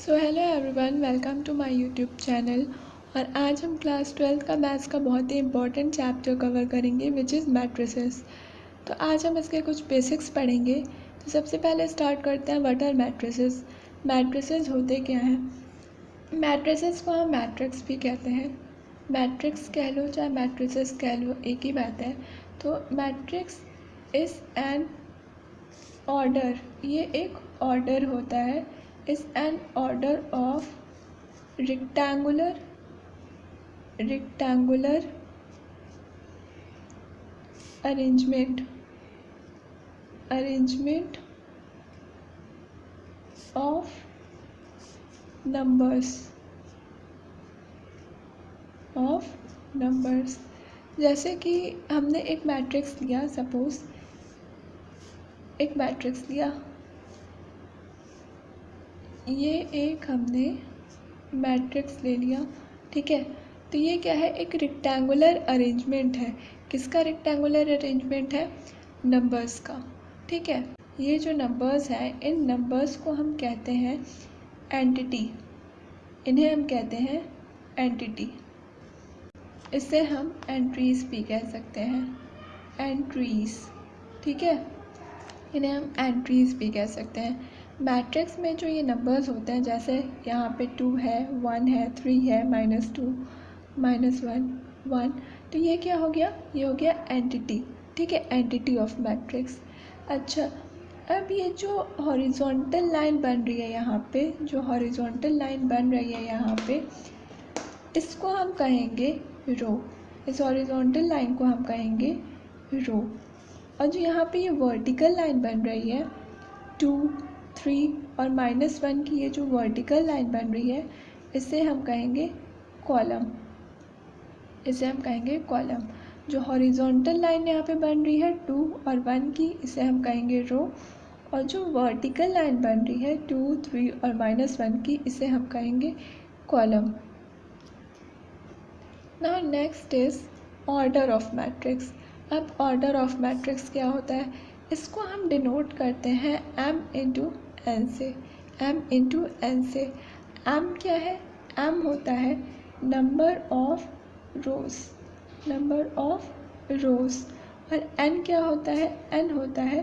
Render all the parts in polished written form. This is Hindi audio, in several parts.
So hello everyone, welcome to my YouTube channel. और आज हम क्लास 12th का मैथ्स का बहुत ही इंपॉर्टेंट चैप्टर कवर करेंगे विच इज़ मैट्रिसेस। तो आज हम इसके कुछ बेसिक्स पढ़ेंगे। तो सबसे पहले स्टार्ट करते हैं, व्हाट आर मैट्रिसेस। मैट्रिसेस होते क्या हैं? मैट्रिसेस को हम मैट्रिक्स भी कहते हैं। मैट्रिक्स कह लो चाहे मैट्रिसेस कह लो, एक ही बात है। तो मैट्रिक्स इज़ एन ऑर्डर, ये एक ऑर्डर होता है। Is an order of rectangular arrangement of numbers। जैसे कि हमने एक मैट्रिक्स लिया, सपोज एक मैट्रिक्स लिया, ये एक हमने मैट्रिक्स ले लिया, ठीक है। तो ये क्या है? एक रेक्टेंगुलर अरेंजमेंट है। किसका रेक्टेंगुलर अरेंजमेंट है? नंबर्स का, ठीक है। ये जो नंबर्स हैं, इन नंबर्स को हम कहते हैं एंटिटी, इन्हें हम कहते हैं एंटिटी। इससे हम एंट्रीज भी कह सकते हैं, एंट्रीज, ठीक है। इन्हें हम एंट्रीज भी कह सकते हैं। मैट्रिक्स में जो ये नंबर्स होते हैं, जैसे यहाँ पे 2 है, 1 है, 3 है, -2, -1, 1, तो ये क्या हो गया? ये हो गया एंटिटी, ठीक है, एंटिटी ऑफ मैट्रिक्स। अच्छा, अब ये जो हॉरिजॉन्टल लाइन बन रही है यहाँ पे, जो हॉरिजॉन्टल लाइन बन रही है यहाँ पे, इसको हम कहेंगे रो। इस हॉरिजॉन्टल लाइन को हम कहेंगे रो। और जो यहाँ पे ये वर्टिकल लाइन बन रही है, 2, 3 और -1 की ये जो वर्टिकल लाइन बन रही है, इसे हम कहेंगे कॉलम, इसे हम कहेंगे कॉलम। जो हॉरिजॉन्टल लाइन यहाँ पे बन रही है 2 और 1 की, इसे हम कहेंगे रो। और जो वर्टिकल लाइन बन रही है 2, 3 और -1 की, इसे हम कहेंगे column. Now next is order of matrix. अब ऑर्डर ऑफ मैट्रिक्स क्या होता है? इसको हम डिनोट करते हैं m इंटू एन से। m इंटू एन से m क्या है? m होता है number of rows, number of rows. और n क्या होता है? n होता है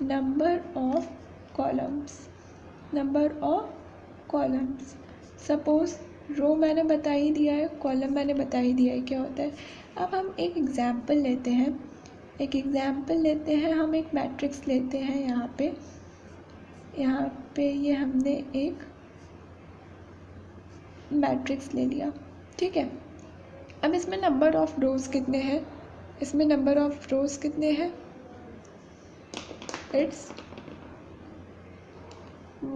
number of columns, number of columns. Suppose row मैंने बता ही दिया है, कॉलम मैंने बता ही दिया है क्या होता है। अब हम एक एग्ज़ाम्पल लेते हैं, हम एक मैट्रिक्स लेते हैं। यहाँ पे ये हमने एक मैट्रिक्स ले लिया, ठीक है। अब इसमें नंबर ऑफ रोज कितने हैं? इसमें नंबर ऑफ रोज कितने हैं? It's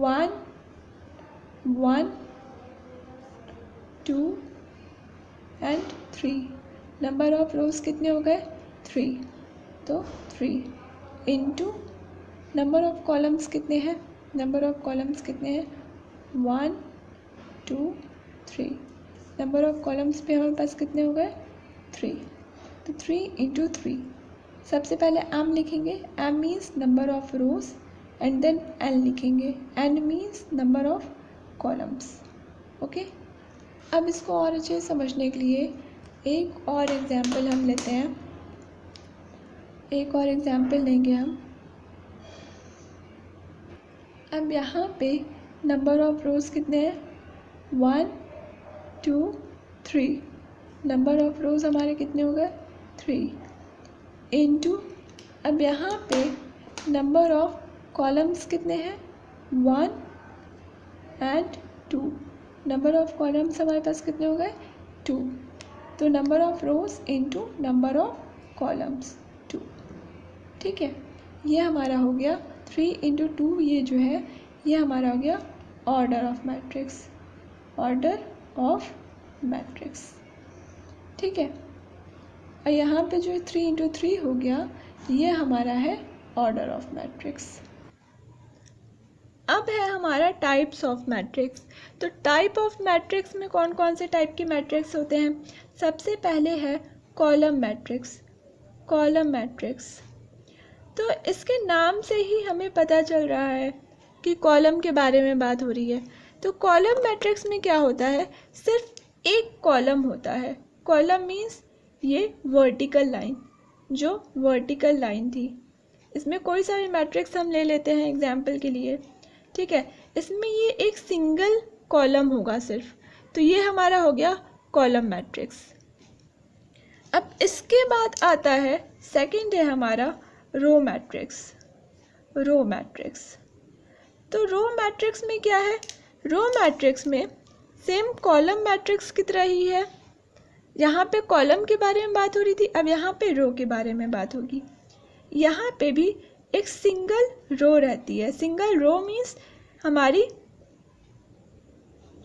1, 1, 2 and 3। नंबर ऑफ रोज कितने हो गए? 3। तो 3 इंटू नंबर ऑफ कॉलम्स कितने हैं? नंबर ऑफ कॉलम्स कितने हैं? 1, 2, 3। नंबर ऑफ कॉलम्स पे हमारे पास कितने हो गए? 3। तो 3 इंटू 3। सबसे पहले m लिखेंगे, m means number of rows, and then n लिखेंगे, n means number of columns, okay. अब इसको और अच्छे से समझने के लिए एक और एग्जाम्पल हम लेते हैं, एक और एग्जाम्पल लेंगे हम। अब यहाँ पे नंबर ऑफ रोज कितने हैं? 1, 2, 3। नंबर ऑफ रोज हमारे कितने हो गए? 3 इंटू, अब यहाँ पे नंबर ऑफ कॉलम्स कितने हैं? 1 एंड 2। नंबर ऑफ कॉलम्स हमारे पास कितने हो गए? 2। तो number of rose into number of columns 2, ठीक है। ये हमारा हो गया 3 इंटू 2। ये जो है ये हमारा हो गया order of matrix, order of matrix, ठीक है। और यहाँ पे जो 3 इंटू 3 हो गया, ये हमारा है ऑर्डर ऑफ मैट्रिक्स। अब है हमारा टाइप्स ऑफ मैट्रिक्स। तो टाइप ऑफ मैट्रिक्स में कौन कौन से टाइप के मैट्रिक्स होते हैं? सबसे पहले है कॉलम मैट्रिक्स, कॉलम मैट्रिक्स। तो इसके नाम से ही हमें पता चल रहा है कि कॉलम के बारे में बात हो रही है। तो कॉलम मैट्रिक्स में क्या होता है, सिर्फ एक कॉलम होता है। कॉलम मीन्स ये वर्टिकल लाइन, जो वर्टिकल लाइन थी। इसमें कोई सा भी मैट्रिक्स हम ले लेते हैं एग्जाम्पल के लिए, ठीक है, इसमें ये एक सिंगल कॉलम होगा सिर्फ, तो ये हमारा हो गया कॉलम मैट्रिक्स। अब इसके बाद आता है सेकंड है हमारा रो मैट्रिक्स। रो मैट्रिक्स, तो रो मैट्रिक्स में क्या है, रो मैट्रिक्स में सेम कॉलम मैट्रिक्स की तरह ही है। यहाँ पे कॉलम के बारे में बात हो रही थी, अब यहाँ पे रो के बारे में बात होगी। यहाँ पे भी एक सिंगल रो रहती है। सिंगल रो मीन्स हमारी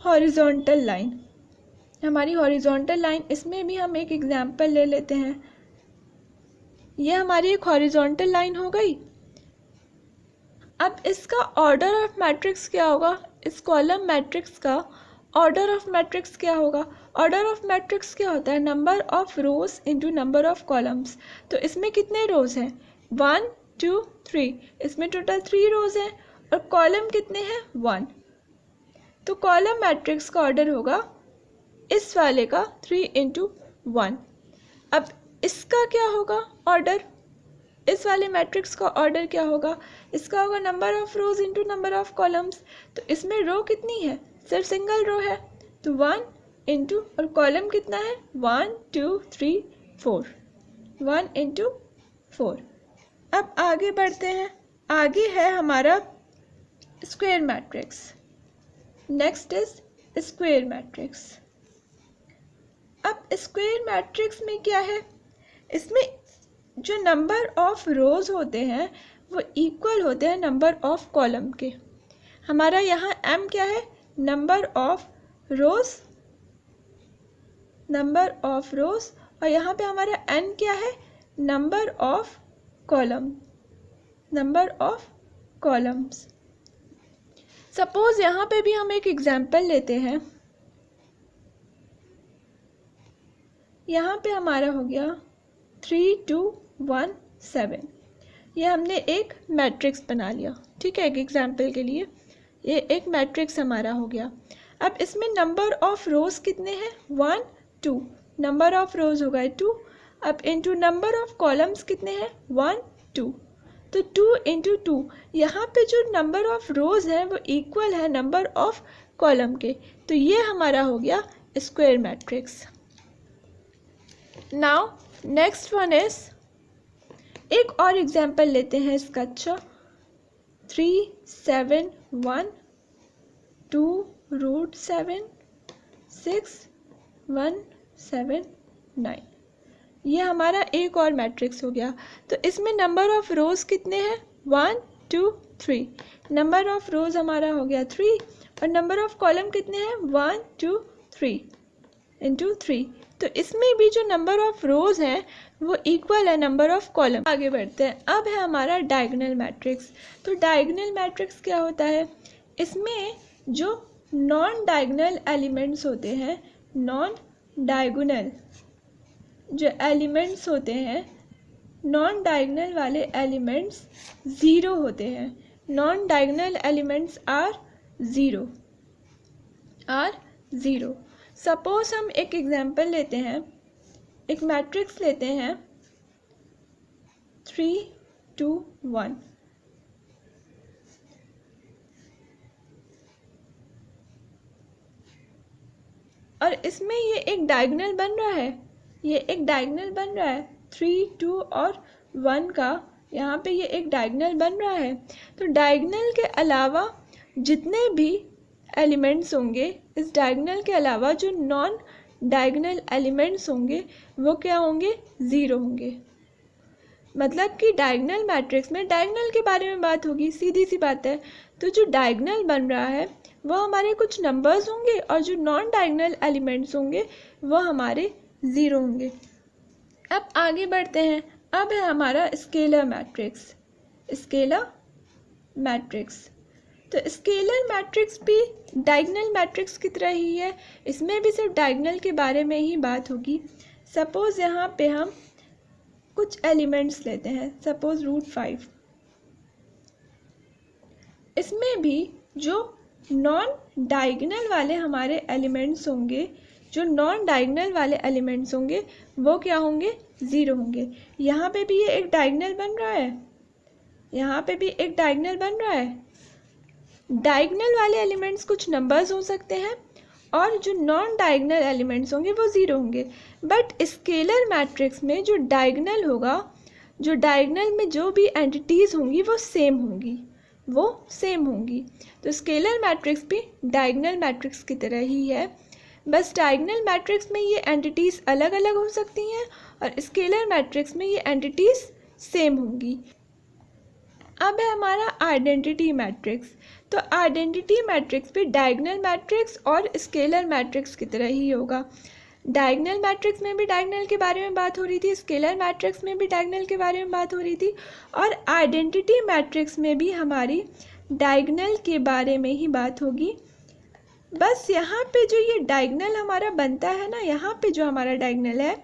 हॉरिजॉन्टल लाइन, हमारी हॉरिजॉन्टल लाइन। इसमें भी हम एक एग्जाम्पल ले लेते हैं। ये हमारी एक हॉरिजॉन्टल लाइन हो गई। अब इसका ऑर्डर ऑफ मैट्रिक्स क्या होगा, इस कॉलम मैट्रिक्स का ऑर्डर ऑफ मैट्रिक्स क्या होगा। ऑर्डर ऑफ मैट्रिक्स क्या होता है, number of rose into number of columns. तो इसमें कितने रोज हैं, 1 2 3, इसमें टोटल 3 रोज हैं, और कॉलम कितने हैं, 1। तो कॉलम मैट्रिक्स का ऑर्डर होगा इस वाले का 3 इंटू 1। अब इसका क्या होगा ऑर्डर, इस वाले मैट्रिक्स का ऑर्डर क्या होगा, इसका होगा number of rose into number of columns. तो इसमें रो कितनी है, सिर्फ सिंगल रो है, तो 1 इंटू, और कॉलम कितना है, 1 2 3 4, 1 इंटू 4। अब आगे बढ़ते हैं, आगे है हमारा square matrix. Next is square matrix. अब स्क्वायर मैट्रिक्स में क्या है, इसमें जो नंबर ऑफ रोज होते हैं वो इक्वल होते हैं नंबर ऑफ कॉलम के। हमारा यहाँ m क्या है, number of rows, number of rows, और यहाँ पे हमारा n क्या है, number of column, number of columns. Suppose यहाँ पे भी हम एक एग्जाम्पल लेते हैं। यहाँ पे हमारा हो गया 3 2 1 7, ये हमने एक मैट्रिक्स बना लिया, ठीक है, एक एग्जाम्पल के लिए ये एक मैट्रिक्स हमारा हो गया। अब इसमें नंबर ऑफ रोज कितने हैं, 1 2, नंबर ऑफ रोज होगा 2। अब इंटू नंबर ऑफ कॉलम्स कितने हैं, 1 2, तो 2 इंटू 2, यहाँ पे जो नंबर ऑफ रोज है वो इक्वल है नंबर ऑफ कॉलम के, तो ये हमारा हो गया square matrix. Now next one is, एक और एग्जाम्पल लेते हैं इसका। अच्छा, 3 7 1 2 रूट 7 6 1 7 9, ये हमारा एक और मैट्रिक्स हो गया। तो इसमें नंबर ऑफ रोज कितने हैं, 1 2 3, नंबर ऑफ रोज हमारा हो गया 3, और नंबर ऑफ कॉलम कितने हैं, 1 2 3 इंटू 3। तो इसमें भी जो नंबर ऑफ रोज हैं वो इक्वल है नंबर ऑफ कॉलम। आगे बढ़ते हैं, अब है हमारा डायगोनल मैट्रिक्स। तो डायगोनल मैट्रिक्स क्या होता है, इसमें जो नॉन डायगोनल एलिमेंट्स होते हैं, नॉन डायगोनल जो एलिमेंट्स होते हैं, नॉन डायगोनल वाले एलिमेंट्स 0 होते हैं। Non diagonal elements are 0, are 0। Suppose हम एक एग्जाम्पल लेते हैं, एक मैट्रिक्स लेते हैं 3 2 1। और इसमें ये एक डायगोनल बन रहा है, ये एक डायगोनल बन रहा है 3 2 और 1 का, यहाँ पे ये एक डायगोनल बन रहा है। तो डायगोनल के अलावा जितने भी एलिमेंट्स होंगे, इस डायगोनल के अलावा जो नॉन डायगोनल एलिमेंट्स होंगे वो क्या होंगे, 0 होंगे। मतलब कि डायगोनल मैट्रिक्स में डायगोनल के बारे में बात होगी, सीधी सी बात है। तो जो डायगोनल बन रहा है वो हमारे कुछ नंबर्स होंगे, और जो नॉन डायगोनल एलिमेंट्स होंगे वो हमारे 0 होंगे। अब आगे बढ़ते हैं, अब है हमारा स्केलर मैट्रिक्स। स्केलर मैट्रिक्स, तो स्केलर मैट्रिक्स भी डायगोनल मैट्रिक्स की तरह ही है, इसमें भी सिर्फ डायगोनल के बारे में ही बात होगी। सपोज यहाँ पे हम कुछ एलिमेंट्स लेते हैं, सपोज रूट 5। इसमें भी जो नॉन डायगोनल वाले हमारे एलिमेंट्स होंगे, जो नॉन डायगोनल वाले एलिमेंट्स होंगे वो क्या होंगे, 0 होंगे। यहाँ पे भी ये एक डायगोनल बन रहा है, यहाँ पे भी एक डायगोनल बन रहा है। डायगोनल वाले एलिमेंट्स कुछ नंबर्स हो सकते हैं और जो नॉन डायगोनल एलिमेंट्स होंगे वो 0 होंगे। बट स्केलर मैट्रिक्स में जो डायगोनल होगा, जो डायगोनल में जो भी एंटिटीज़ होंगी वो सेम होंगी, वो सेम होंगी। तो स्केलर मैट्रिक्स भी डायगोनल मैट्रिक्स की तरह ही है, बस डायगोनल मैट्रिक्स में ये एंटिटीज़ अलग अलग हो सकती हैं और स्केलर मैट्रिक्स में ये एंटिटीज़ सेम होंगी। अब है हमारा आइडेंटिटी मैट्रिक्स। तो आइडेंटिटी मैट्रिक्स भी डायगोनल मैट्रिक्स और स्केलर मैट्रिक्स की तरह ही होगा। डायगोनल मैट्रिक्स में भी डायगोनल के बारे में बात हो रही थी, स्केलर मैट्रिक्स में भी डायगोनल के बारे में बात हो रही थी, और आइडेंटिटी मैट्रिक्स में भी हमारी डायगोनल के बारे में ही बात होगी। बस यहाँ पे जो ये डायगोनल हमारा बनता है ना, यहाँ पे जो हमारा डायगोनल है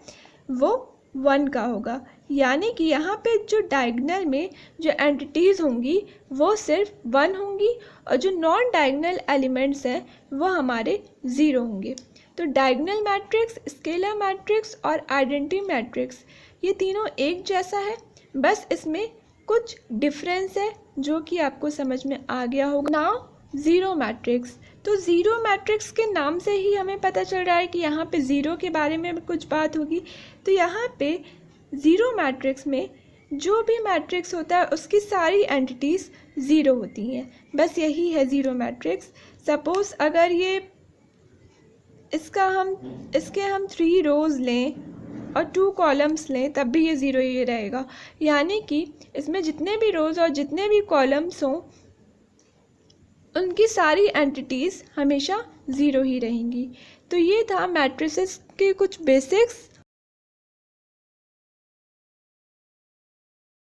वो 1 का होगा, यानी कि यहाँ पे जो डायगोनल में जो एंटिटीज़ होंगी वो सिर्फ 1 होंगी और जो नॉन डायगोनल एलिमेंट्स हैं वो हमारे 0 होंगे। तो डायगोनल मैट्रिक्स, स्केलर मैट्रिक्स और आइडेंटिटी मैट्रिक्स ये तीनों एक जैसा है, बस इसमें कुछ डिफरेंस है जो कि आपको समझ में आ गया होगा। Now zero matrix. तो ज़ीरो मैट्रिक्स के नाम से ही हमें पता चल रहा है कि यहाँ पे ज़ीरो के बारे में कुछ बात होगी। तो यहाँ पे ज़ीरो मैट्रिक्स में जो भी मैट्रिक्स होता है उसकी सारी एंटिटीज़ 0 होती हैं, बस यही है ज़ीरो मैट्रिक्स। सपोज़ अगर ये इसके हम 3 रोज़ लें और 2 कॉलम्स लें तब भी ये 0 ही रहेगा, यानी कि इसमें जितने भी रोज़ और जितने भी कॉलम्स हों उनकी सारी एंटिटीज़ हमेशा 0 ही रहेंगी। तो ये था मैट्रिसेस के कुछ बेसिक्स।